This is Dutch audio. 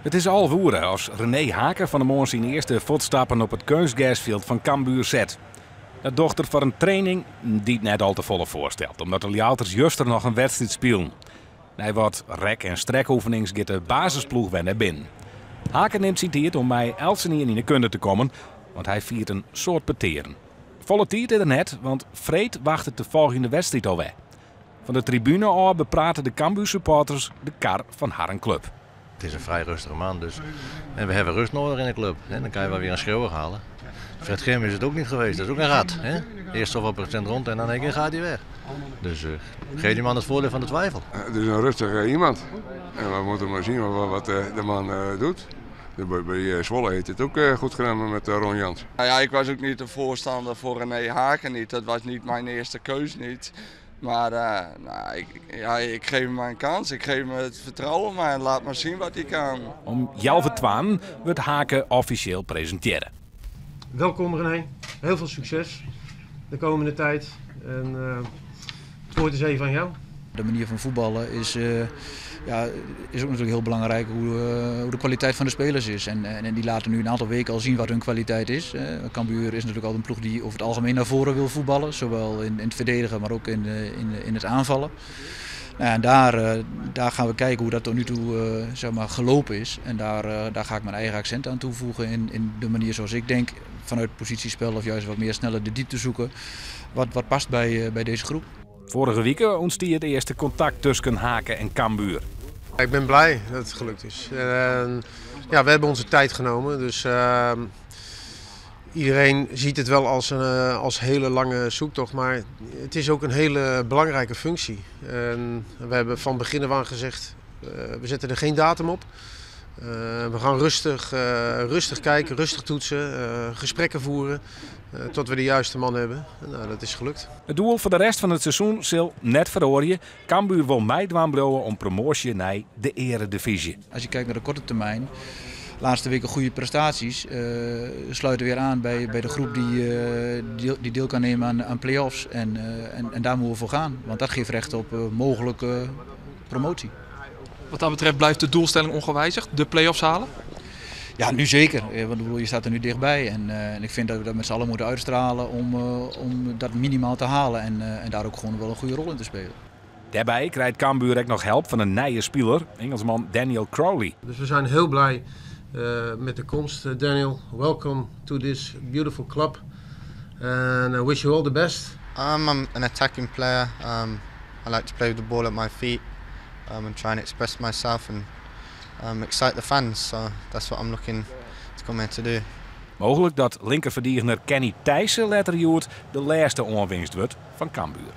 Het is al woorden als René Haken van de Moon zijn eerste voetstappen op het kunstgasveld van Cambuur zet. De dochter van een training die het net al te volle voorstelt, omdat de Liauters juster nog een wedstrijd spelen. Hij wordt rek- en strekoefenings gaat de basisploeg weer naar binnen. Haken neemt zich tijd om bij Elsenier in de kunde te komen, want hij viert een soort peteren. Volle tijd is er net, want Freed wacht het de volgende wedstrijd alweer. Van de tribune af bepraten de Cambuur supporters de kar van haar club. Het is een vrij rustige man dus. En we hebben rust nodig in de club. En dan kan je wel weer een schreeuwer halen. Fred Grim is het ook niet geweest, dat is ook een rat. Hè? Eerst zoveel procent rond en dan één keer gaat hij weg. Dus geef die man het voordeel van de twijfel. Het is een rustige iemand. En we moeten maar zien wat de man doet. Bij Zwolle heeft het ook goed gedaan met Ron Jans. Nou ja, ik was ook niet een voorstander voor René Haken niet. Dat was niet mijn eerste keus niet. Maar ik geef hem een kans. Ik geef hem het vertrouwen, maar laat maar zien wat hij kan. Om 11:12 wordt Haken officieel presenteren. Welkom René, heel veel succes de komende tijd. En, het woord is even aan jou. De manier van voetballen is ook natuurlijk heel belangrijk hoe de kwaliteit van de spelers is. En die laten nu een aantal weken al zien wat hun kwaliteit is. Cambuur is natuurlijk al een ploeg die over het algemeen naar voren wil voetballen. Zowel in het verdedigen, maar ook in het aanvallen. Nou, en daar gaan we kijken hoe dat tot nu toe gelopen is. En daar ga ik mijn eigen accent aan toevoegen in de manier zoals ik denk. Vanuit positiespel of juist wat meer sneller de diepte zoeken. Wat past bij deze groep. Vorige week ontstond het eerste contact tussen Haken en Cambuur. Ik ben blij dat het gelukt is. We hebben onze tijd genomen. Dus iedereen ziet het wel als hele lange zoektocht. Maar het is ook een hele belangrijke functie. En we hebben van begin af aan gezegd, we zetten er geen datum op. We gaan rustig kijken, rustig toetsen, gesprekken voeren tot we de juiste man hebben. Nou, dat is gelukt. Het doel voor de rest van het seizoen zal net verhoren. Cambuur wil meidwaan blouwen om promotie naar de Eredivisie. Als je kijkt naar de korte termijn, laatste weken goede prestaties, sluiten weer aan bij de groep die deel kan nemen aan play-offs. En daar moeten we voor gaan, want dat geeft recht op mogelijke promotie. Wat dat betreft blijft de doelstelling ongewijzigd, de play-offs halen? Ja, nu zeker. Want je staat er nu dichtbij. En ik vind dat we dat met z'n allen moeten uitstralen om dat minimaal te halen. En daar ook gewoon wel een goede rol in te spelen. Daarbij krijgt Cambuur ook nog hulp van een nieuwe speler, Engelsman Daniel Crowley. Dus we zijn heel blij met de komst. Daniel, welcome to this beautiful club. And I wish you all the best. I'm an attacking player. I like to play with the ball at my feet. And try and express myself and excite the fans. So that's what I'm looking to come here to do. Mogelijk dat linkerverdediger Kenny Thijssen later de laatste onwinst wordt van Cambuur.